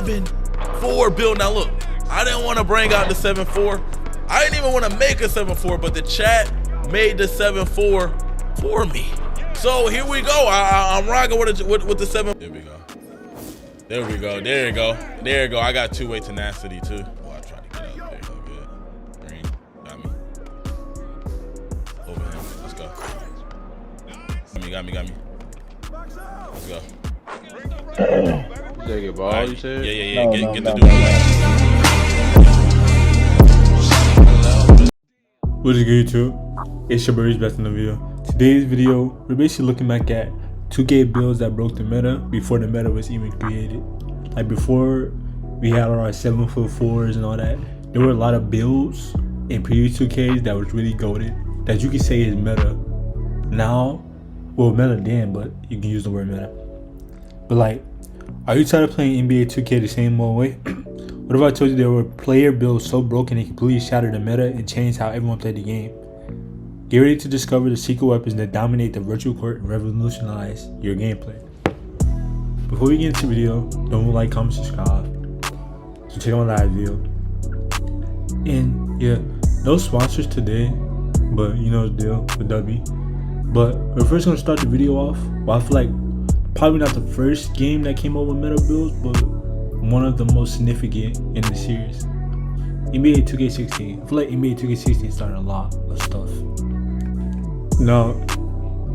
7-4 build. Now look, I didn't want to bring out the 7-4. I didn't even want to make a 7-4, but the chat made the 7-4 for me. So here we go. I'm rocking with the 7. There we go. There we go. There you go. There you go. I got two-way tenacity too. Oh, I tried to get out there. Oh, good. Green got me. Over him. Let's go. Got me. Let's go. Take it, ball. Right. You said? Yeah. No, get no, the no, dude. What is good, YouTube? It's your boy Reese back in the video. Today's video, we're basically looking back at 2K builds that broke the meta before the meta was even created. Like before we had our 7'4" and all that, there were a lot of builds in previous 2Ks that was really goated that you could say is meta. Now, well, meta then, but you can use the word meta. But like, are you tired of playing NBA 2K the same old way? What if I told you there were player builds so broken they completely shattered the meta and changed how everyone played the game? Get ready to discover the secret weapons that dominate the virtual court and revolutionize your gameplay. Before we get into the video, don't like, comment, subscribe. So check out my live video. And yeah, no sponsors today, but you know the deal with W. But we're first gonna start the video off. Well, I feel like probably not the first game that came up with meta builds, but one of the most significant in the series. NBA 2K16. I feel like NBA 2K16 started a lot of stuff. Now,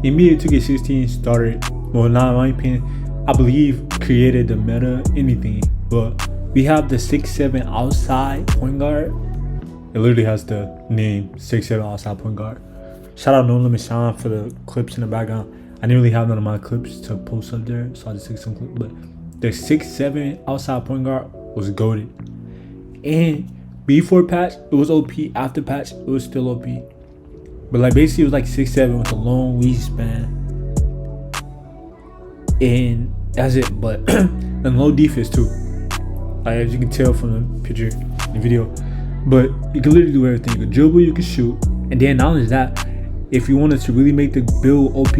NBA 2K16 started, well, not in my opinion, I believe created the meta anything, but we have the 6'7" outside point guard. It literally has the name 6'7" outside point guard. Shout out No Limit Sean for the clips in the background. I didn't really have none of my clips to post up there, so I just took some clips, but the 6'7" outside point guard was goated. And before patch, it was OP. After patch, it was still OP. But like basically it was like 6'7" with a long wingspan. And that's it. But and low defense too. Like as you can tell from the picture, the video. But you can literally do everything. You can dribble, you can shoot. And then not only that, if you wanted to really make the build OP,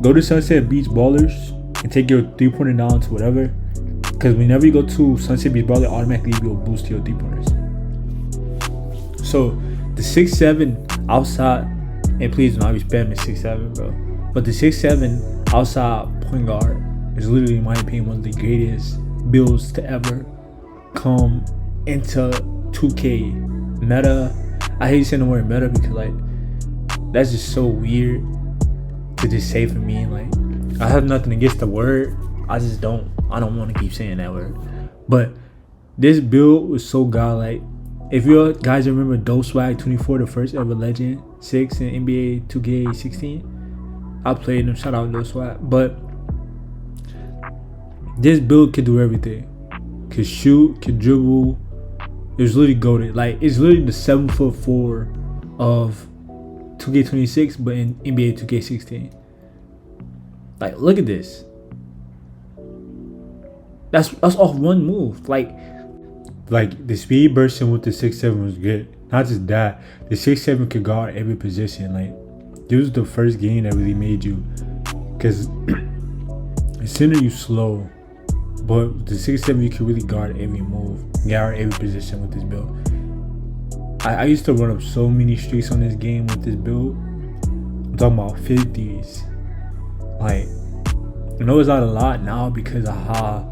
go to Sunset Beach Ballers and take your 3-pointer down to whatever. Because whenever you go to Sunset Beach Baller, automatically will boost your 3-pointers. So the 6'7" outside, and please do not be spamming 6'7", bro. But the 6'7" outside point guard is literally, in my opinion, one of the greatest builds to ever come into 2K meta. I hate saying the word meta because like that's just so weird to just say for me. Like I have nothing against the word, I don't want to keep saying that word. But this build was so godlike. If you guys remember Swag 24, the first ever Legend 6 in NBA 2K16, I played them. Shout out Swag. But this build could do everything. Could shoot, could dribble. It was literally goated. Like it's literally the 7'4" of 2K26, but in NBA 2K16. Like look at this. That's off one move. Like the speed bursting with the 6'7" was good. Not just that, the 6'7" could guard every position. Like this was the first game that really made you, because the center you slow, but the 6'7" you can really guard every move, guard every position with this build. I used to run up so many streaks on this game with this build. I'm talking about 50s. Like I know it's not a lot now because of how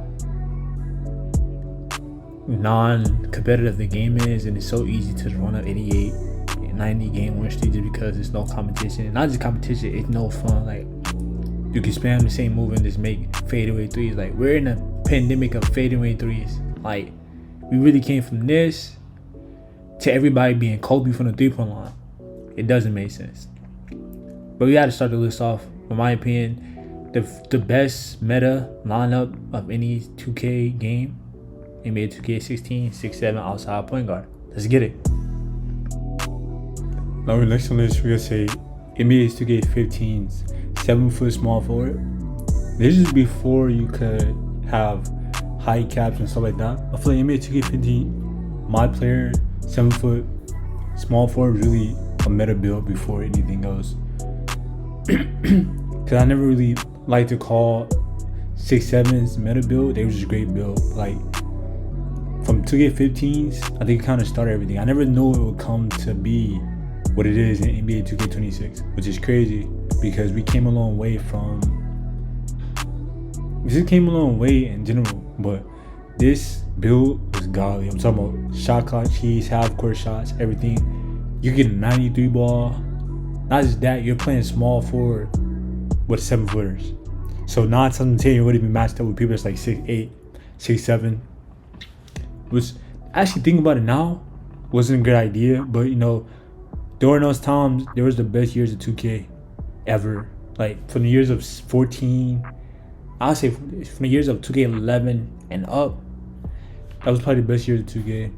non-competitive the game is, and it's so easy to run up 88 and 90 game win streak just because there's no competition. And not just competition, it's no fun. Like you can spam the same move and just make fadeaway threes. Like we're in a pandemic of fadeaway threes. Like we really came from this to everybody being Kobe from the 3-point line. It doesn't make sense. But we got to start the list off. In my opinion, the best meta lineup of any 2K game, NBA 2K16, 6'7" outside point guard. Let's get it. Now next on this, we're gonna say NBA 2K15's 7-foot small forward. This is before you could have high caps and stuff like that. I feel like NBA 2K15, my player, 7-foot small forward, really a meta build before anything else. Because I never really like to call 6-7's meta build, they was just great build. Like from 2K15s, I think it kind of started everything. I never knew it would come to be what it is in NBA 2K26, which is crazy because we came a long way in general, but this build was godly. I'm talking about shot clock cheese, half court shots, everything. You get a 93 ball. Not just that, you're playing small forward with 7-footers. So 9 times out of 10, you would be matched up with people that's like 6'8", 6'7", which actually thinking about it now wasn't a good idea. But you know, during those times, there was the best years of 2K ever. Like from the years of 14, I'll say from the years of 2K11 and up, that was probably the best years of 2K.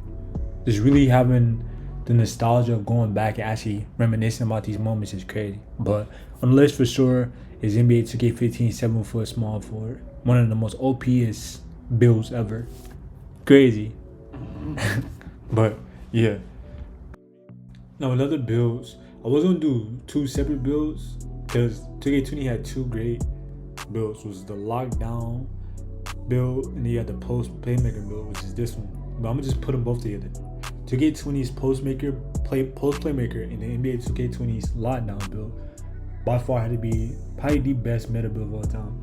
Just really having the nostalgia of going back and actually reminiscing about these moments is crazy. But on the list for sure is NBA 2K15 7-foot small forward. One of the most OPest builds ever. Crazy. But yeah. Now with other builds, I was gonna do 2 separate builds because 2K20 had 2 great builds. It was the lockdown build and then you had the post playmaker build, which is this one. But I'm gonna just put them both together. 2K20's post playmaker and the NBA 2K20's lockdown build by far had to be probably the best meta build of all time.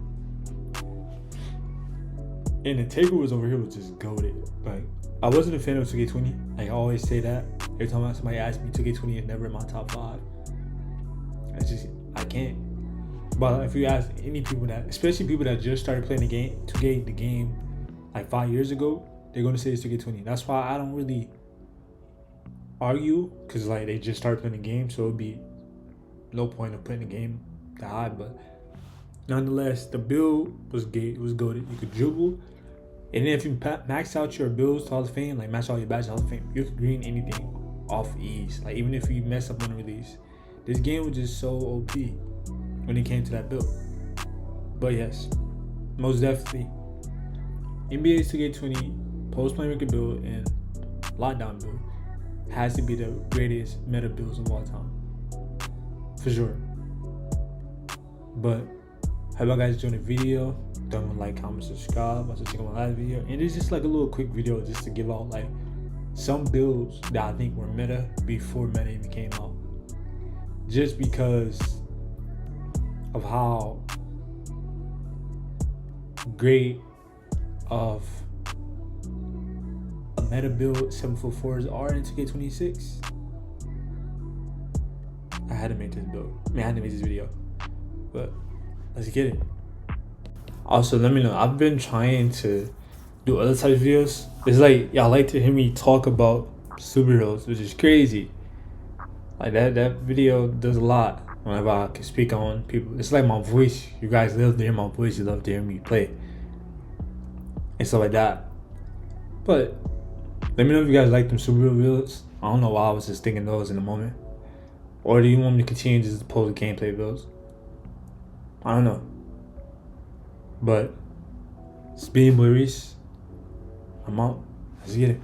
And the takeovers over here was just goated. Like I wasn't a fan of 2K20. Like I always say that. Every time somebody asks me, 2K20 is never in my top 5. I can't. But if you ask any people that, especially people that just started playing the game like 5 years ago, they're gonna say it's 2K20. That's why I don't really argue, because like they just started playing the game, so it'd be no point of putting the game that high. But nonetheless, the build was good. It was good. You could dribble, and then if you max out your builds to Hall of Fame, like max out your badges to Hall of Fame, you could green anything off ease. Like even if you mess up on the release, this game was just so OP when it came to that build. But yes, most definitely, NBA 2K20 post playmaker build and lockdown build has to be the greatest meta builds of all time, for sure. But hope you guys enjoyed the video. Don't like, comment, subscribe. Also check out my last video, and it's just like a little quick video just to give out like some builds that I think were meta before meta even came out, just because of how great of a meta build 7'4"s are in 2K26. I had to make this build. I had to make this video. But let's get it. Also, let me know. I've been trying to do other types of videos. It's like y'all like to hear me talk about superheroes, which is crazy. Like that video does a lot whenever I can speak on people. It's like my voice. You guys love to hear my voice. You love to hear me play and stuff like that. But let me know if you guys like them superhero builds. I don't know why I was just thinking those in the moment. Or do you want me to continue just to post gameplay builds? I don't know. But it's being Reese. I'm out. Let's get it.